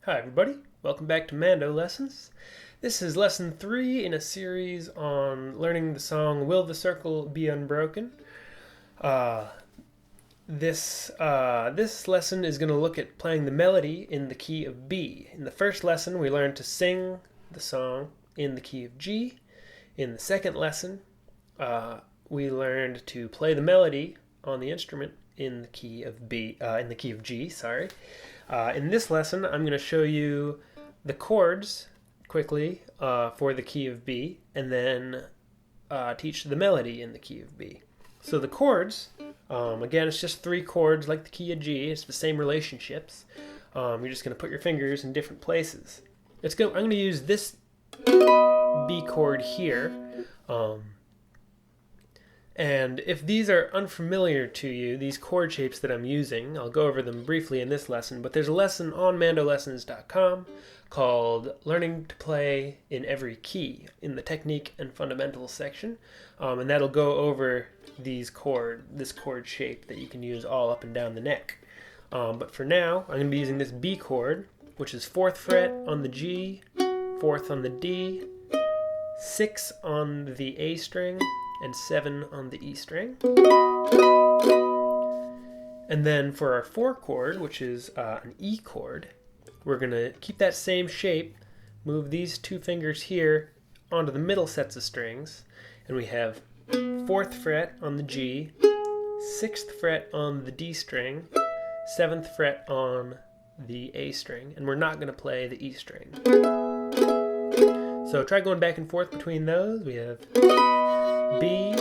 Hi everybody, welcome back to Mando Lessons. This is lesson 3 in a series on learning the song Will the Circle Be Unbroken? This lesson is going to look at playing the melody in the key of B. In the first lesson we learned to sing the song in the key of G. In the second lesson we learned to play the melody on the instrument in the key of G. In this lesson, I'm going to show you the chords quickly for the key of B, and then teach the melody in the key of B. So the chords, again, it's just 3 chords like the key of G. It's the same relationships. You're just going to put your fingers in different places. I'm going to use this B chord here. And if these are unfamiliar to you, these chord shapes that I'm using, I'll go over them briefly in this lesson, but there's a lesson on mandolessons.com called Learning to Play in Every Key in the Technique and Fundamentals section, and that'll go over this chord shape that you can use all up and down the neck. But for now, I'm going to be using this B chord, which is 4th fret on the G, 4th on the D, 6 on the A string, and 7 on the E string. And then for our 4 chord, which is an E chord, we're going to keep that same shape, move these 2 fingers here onto the middle sets of strings, and we have 4th fret on the G, 6th fret on the D string, 7th fret on the A string, and we're not going to play the E string. So try going back and forth between those. We have B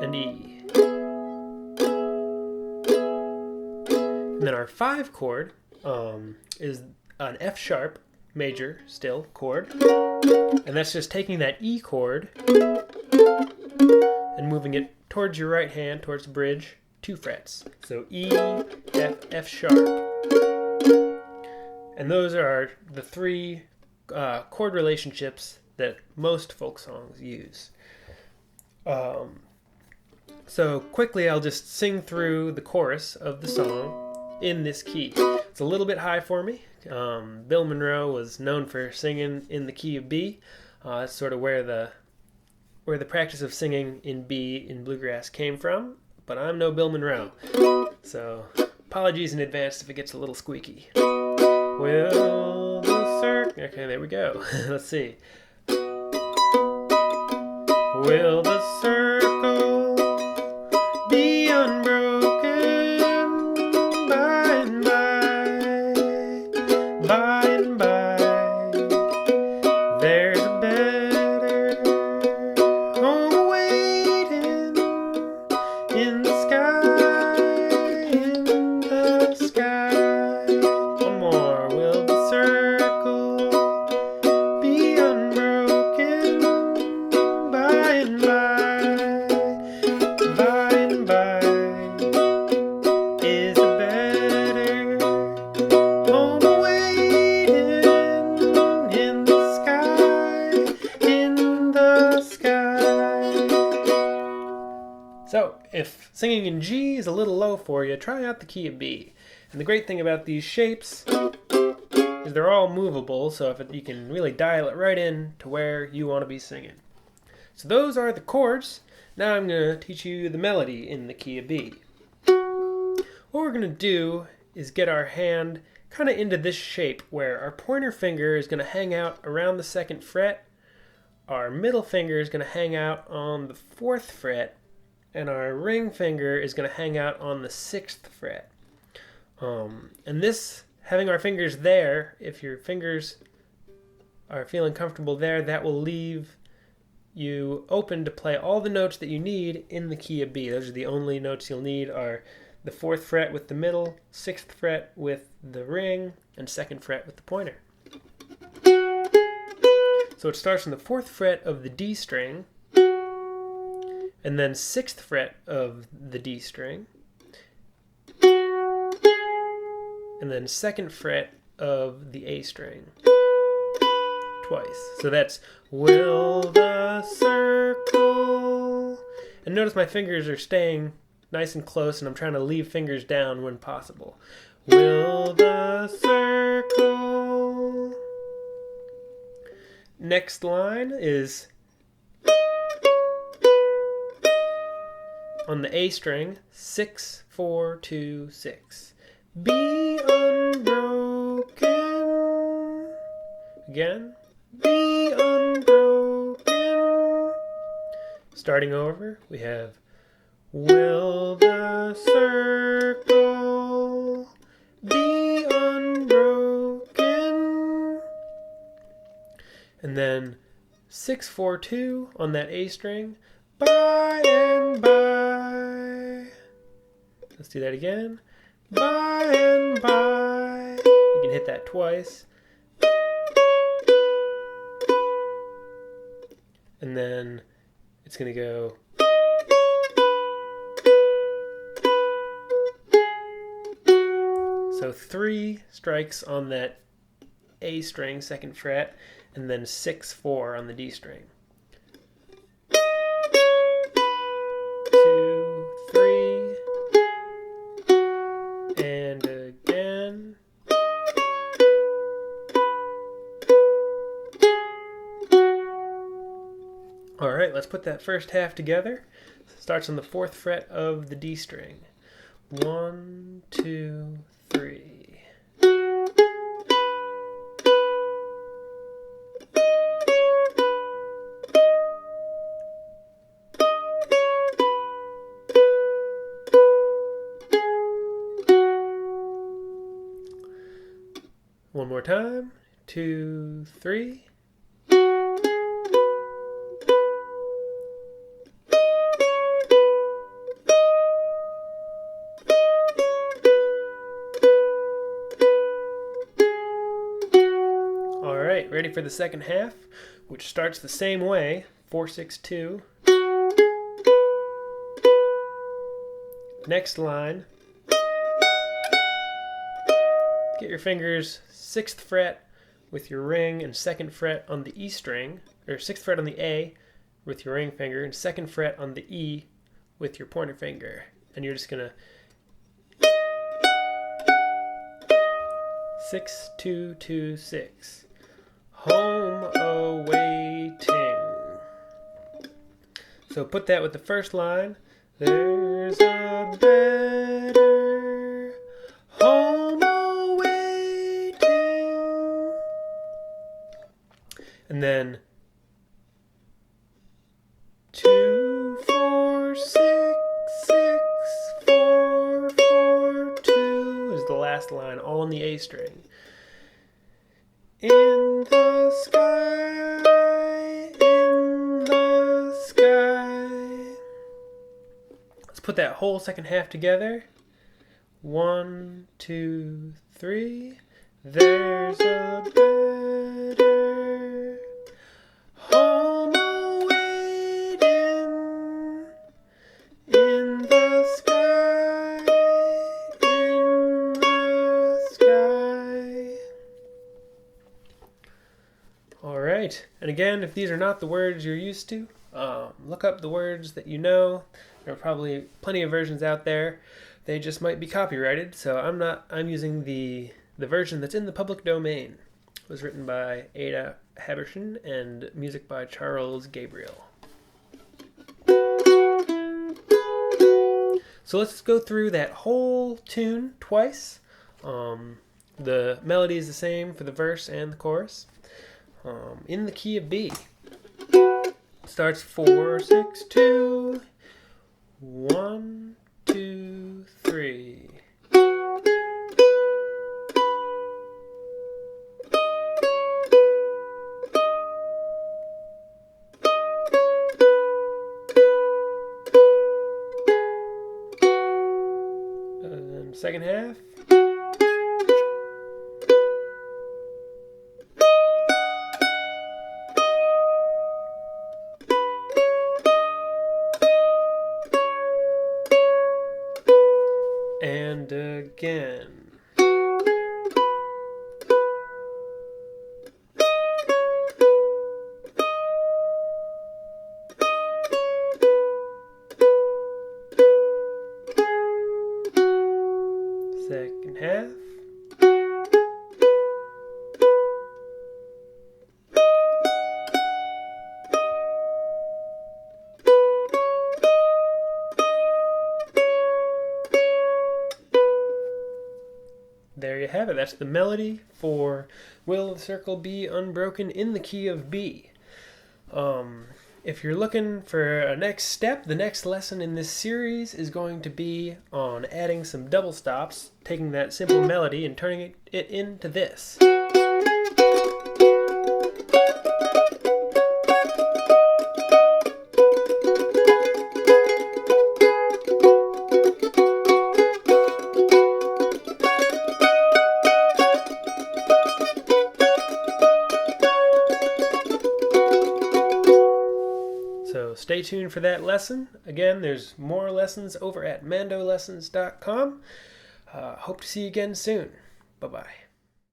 and E. And then our 5 chord is an F sharp major still chord. And that's just taking that E chord and moving it towards your right hand, towards the bridge, 2 frets. So E, F, F sharp. And those are the 3 chord relationships that most folk songs use. So quickly I'll just sing through the chorus of the song in this key. It's a little bit high for me. Bill Monroe was known for singing in the key of B. That's sort of where the practice of singing in B in bluegrass came from, but I'm no Bill Monroe. So apologies in advance if it gets a little squeaky. Will the circle... Okay, there we go. Let's see. Will the circle be unbroken by and by, by and by? There's a better home waiting in the sky, in the sky. One more. Will the circle be unbroken by and by, by and by? Is a better home waiting in the sky, in the sky? So, if singing in G is a little low for you, try out the key of B. And the great thing about these shapes is they're all movable, so you can really dial it right in to where you want to be singing. So those are the chords. Now I'm going to teach you the melody in the key of B. What we're going to do is get our hand kind of into this shape where our pointer finger is going to hang out around the 2nd fret, our middle finger is going to hang out on the 4th fret, and our ring finger is going to hang out on the 6th fret. And this, having our fingers there, if your fingers are feeling comfortable there, that will leave you open to play all the notes that you need in the key of B. Those are the only notes you'll need are the 4th fret with the middle, 6th fret with the ring, and 2nd fret with the pointer. So it starts on the 4th fret of the D string, and then 6th fret of the D string, and then 2nd fret of the A string. Twice. So that's will the circle. And notice my fingers are staying nice and close, and I'm trying to leave fingers down when possible. Will the next line is on the A string, 6, 4, 2, 6. Be unbroken. Again. Be unbroken. Starting over, we have will the circle be unbroken? And then 6, 4, 2 on that A string. By and by. Let's do that again. By and by. You can hit that twice. And then it's going to go. So 3 strikes on that A string, 2nd fret, and then 6, 4 on the D string. 2, 3, and again. All right, let's put that first half together. Starts on the 4th fret of the D string. 1, 2, 3. One more time. 2, 3. All right, ready for the second half, which starts the same way. 4, 6, 2. Next line. Get your fingers 6th fret with your ring and 2nd fret on the E string, or 6th fret on the A with your ring finger and 2nd fret on the E with your pointer finger. And you're just gonna 6, 2, 2, 6. Home awaiting. So put that with the first line. There's a better home awaiting. And then 2, 4, 6, 6, 4, 4, 2 is the last line, all on the A string. In the sky, in the sky. Let's put that whole second half together. 1, 2, 3. There's a better home awaiting in the sky, in the sky. All right, and again, if these are not the words you're used to, look up the words that you know. There are probably plenty of versions out there. They just might be copyrighted, so I'm using the version that's in the public domain. It was written by Ada Habershon and music by Charles Gabriel. So let's go through that whole tune twice. The melody is the same for the verse and the chorus. In the key of B. Starts 4, 6, 2. 1, 2, 3. Second half. And again. Second there you have it. That's the melody for Will of the Circle Be Unbroken in the key of B. If you're looking for a next step, the next lesson in this series is going to be on adding some double stops, taking that simple melody and turning it into this. So stay tuned for that lesson. Again, there's more lessons over at mandolessons.com. Hope to see you again soon. Bye-bye.